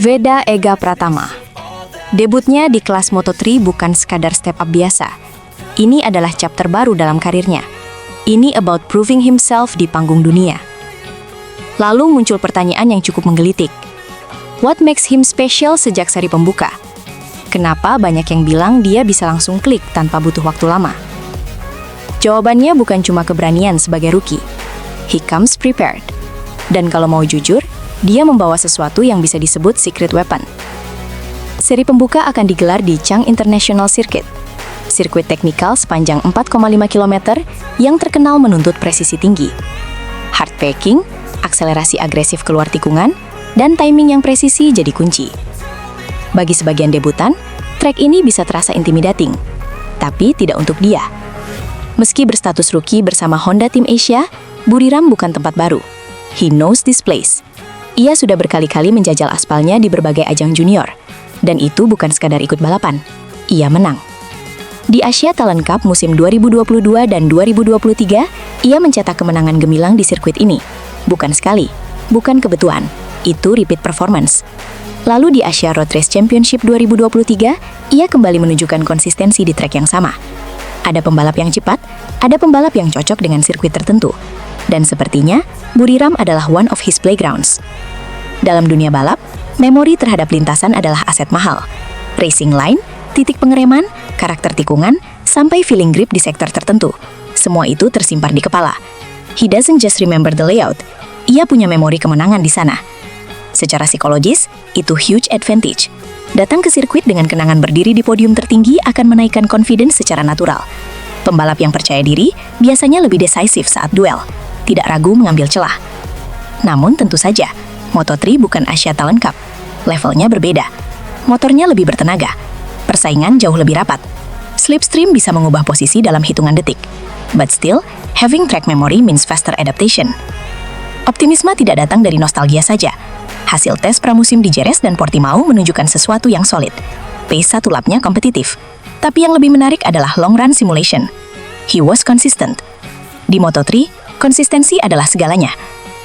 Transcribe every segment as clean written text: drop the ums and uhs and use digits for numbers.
Veda Ega Pratama. Debutnya di kelas Moto3 bukan sekadar step up biasa. Ini adalah chapter baru dalam karirnya. Ini about proving himself di panggung dunia. Lalu muncul pertanyaan yang cukup menggelitik. What makes him special sejak seri pembuka? Kenapa banyak yang bilang dia bisa langsung klik tanpa butuh waktu lama? Jawabannya bukan cuma keberanian sebagai rookie. He comes prepared. Dan kalau mau jujur, dia membawa sesuatu yang bisa disebut secret weapon. Seri pembuka akan digelar di Chang International Circuit, sirkuit teknikal sepanjang 4,5 km yang terkenal menuntut presisi tinggi. Hard packing, akselerasi agresif keluar tikungan, dan timing yang presisi jadi kunci. Bagi sebagian debutan, trek ini bisa terasa intimidating, tapi tidak untuk dia. Meski berstatus rookie bersama Honda Team Asia, Buriram bukan tempat baru. He knows this place. Ia sudah berkali-kali menjajal aspalnya di berbagai ajang junior. Dan itu bukan sekadar ikut balapan. Ia menang. Di Asia Talent Cup musim 2022 dan 2023, ia mencetak kemenangan gemilang di sirkuit ini. Bukan sekali, bukan kebetulan. Itu repeat performance. Lalu di Asia Road Race Championship 2023, ia kembali menunjukkan konsistensi di trek yang sama. Ada pembalap yang cepat, ada pembalap yang cocok dengan sirkuit tertentu. Dan sepertinya, Buriram adalah one of his playgrounds. Dalam dunia balap, memori terhadap lintasan adalah aset mahal. Racing line, titik pengereman, karakter tikungan, sampai feeling grip di sektor tertentu. Semua itu tersimpan di kepala. He doesn't just remember the layout. Ia punya memori kemenangan di sana. Secara psikologis, itu huge advantage. Datang ke sirkuit dengan kenangan berdiri di podium tertinggi akan menaikkan confidence secara natural. Pembalap yang percaya diri biasanya lebih decisive saat duel, tidak ragu mengambil celah. Namun tentu saja, Moto3 bukan Asia Talent Cup. Levelnya berbeda. Motornya lebih bertenaga. Persaingan jauh lebih rapat. Slipstream bisa mengubah posisi dalam hitungan detik. But still, having track memory means faster adaptation. Optimisme tidak datang dari nostalgia saja. Hasil tes pramusim di Jerez dan Portimao menunjukkan sesuatu yang solid. Pace satu lapnya kompetitif. Tapi yang lebih menarik adalah long run simulation. He was consistent. Di Moto3, konsistensi adalah segalanya.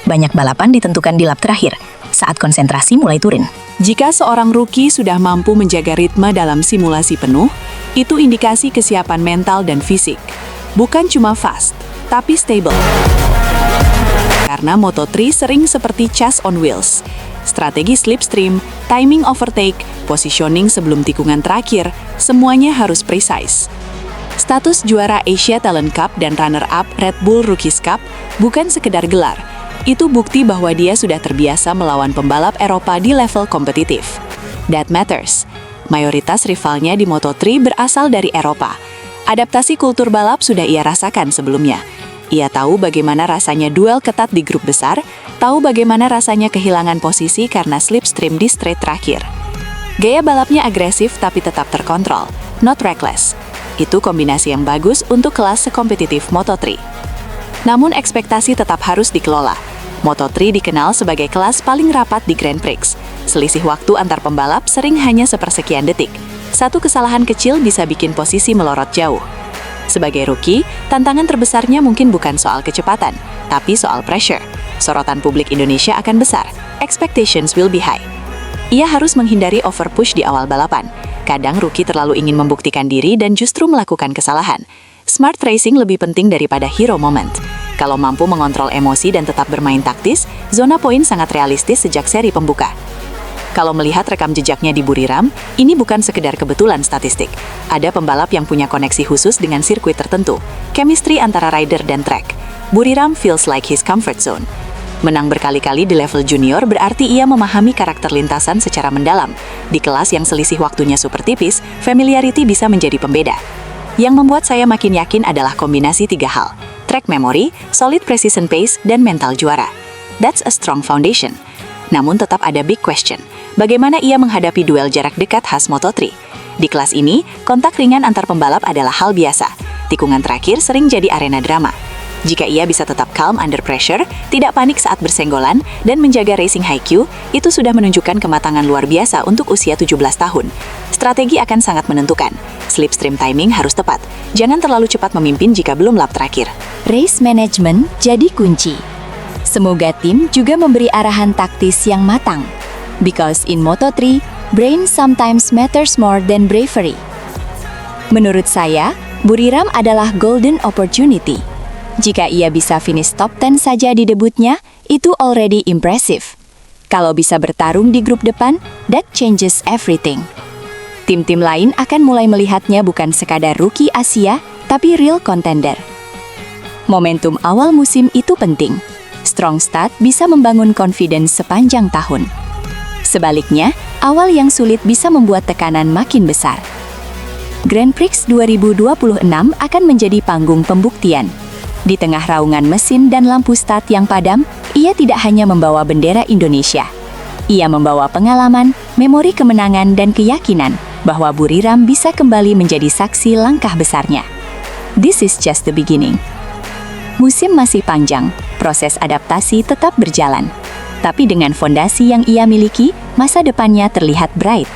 Banyak balapan ditentukan di lap terakhir, saat konsentrasi mulai turun. Jika seorang rookie sudah mampu menjaga ritme dalam simulasi penuh, itu indikasi kesiapan mental dan fisik. Bukan cuma fast, tapi stable. Karena Moto3 sering seperti chess on wheels. Strategi slipstream, timing overtake, positioning sebelum tikungan terakhir, semuanya harus precise. Status juara Asia Talent Cup dan runner-up Red Bull Rookies Cup bukan sekedar gelar. Itu bukti bahwa dia sudah terbiasa melawan pembalap Eropa di level kompetitif. That matters. Mayoritas rivalnya di Moto3 berasal dari Eropa. Adaptasi kultur balap sudah ia rasakan sebelumnya. Ia tahu bagaimana rasanya duel ketat di grup besar, tahu bagaimana rasanya kehilangan posisi karena slipstream di straight terakhir. Gaya balapnya agresif tapi tetap terkontrol, not reckless. Itu kombinasi yang bagus untuk kelas sekompetitif Moto3. Namun ekspektasi tetap harus dikelola. Moto3 dikenal sebagai kelas paling rapat di Grand Prix. Selisih waktu antar pembalap sering hanya sepersekian detik. Satu kesalahan kecil bisa bikin posisi melorot jauh. Sebagai rookie, tantangan terbesarnya mungkin bukan soal kecepatan, tapi soal pressure. Sorotan publik Indonesia akan besar. Expectations will be high. Ia harus menghindari overpush di awal balapan. Kadang rookie terlalu ingin membuktikan diri dan justru melakukan kesalahan. Smart racing lebih penting daripada hero moment. Kalau mampu mengontrol emosi dan tetap bermain taktis, zona poin sangat realistis sejak seri pembuka. Kalau melihat rekam jejaknya di Buriram, ini bukan sekedar kebetulan statistik. Ada pembalap yang punya koneksi khusus dengan sirkuit tertentu. Chemistry antara rider dan track. Buriram feels like his comfort zone. Menang berkali-kali di level junior berarti ia memahami karakter lintasan secara mendalam. Di kelas yang selisih waktunya super tipis, familiarity bisa menjadi pembeda. Yang membuat saya makin yakin adalah kombinasi tiga hal. Track memory, solid precision pace, dan mental juara. That's a strong foundation. Namun tetap ada big question. Bagaimana ia menghadapi duel jarak dekat khas Moto3? Di kelas ini, kontak ringan antar pembalap adalah hal biasa. Tikungan terakhir sering jadi arena drama. Jika ia bisa tetap calm under pressure, tidak panik saat bersenggolan, dan menjaga racing IQ, itu sudah menunjukkan kematangan luar biasa untuk usia 17 tahun. Strategi akan sangat menentukan. Slipstream timing harus tepat. Jangan terlalu cepat memimpin jika belum lap terakhir. Race management jadi kunci. Semoga tim juga memberi arahan taktis yang matang. Because in Moto3, brain sometimes matters more than bravery. Menurut saya, Buriram adalah golden opportunity. Jika ia bisa finish top 10 saja di debutnya, itu already impressive. Kalau bisa bertarung di grup depan, that changes everything. Tim-tim lain akan mulai melihatnya bukan sekadar rookie Asia, tapi real contender. Momentum awal musim itu penting. Strong start bisa membangun confidence sepanjang tahun. Sebaliknya, awal yang sulit bisa membuat tekanan makin besar. Grand Prix 2026 akan menjadi panggung pembuktian. Di tengah raungan mesin dan lampu start yang padam, ia tidak hanya membawa bendera Indonesia. Ia membawa pengalaman, memori kemenangan, dan keyakinan bahwa Buriram bisa kembali menjadi saksi langkah besarnya. This is just the beginning. Musim masih panjang, proses adaptasi tetap berjalan. Tapi dengan fondasi yang ia miliki, masa depannya terlihat bright.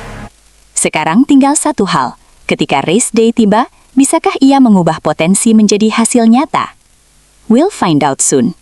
Sekarang tinggal satu hal, ketika race day tiba, bisakah ia mengubah potensi menjadi hasil nyata? We'll find out soon.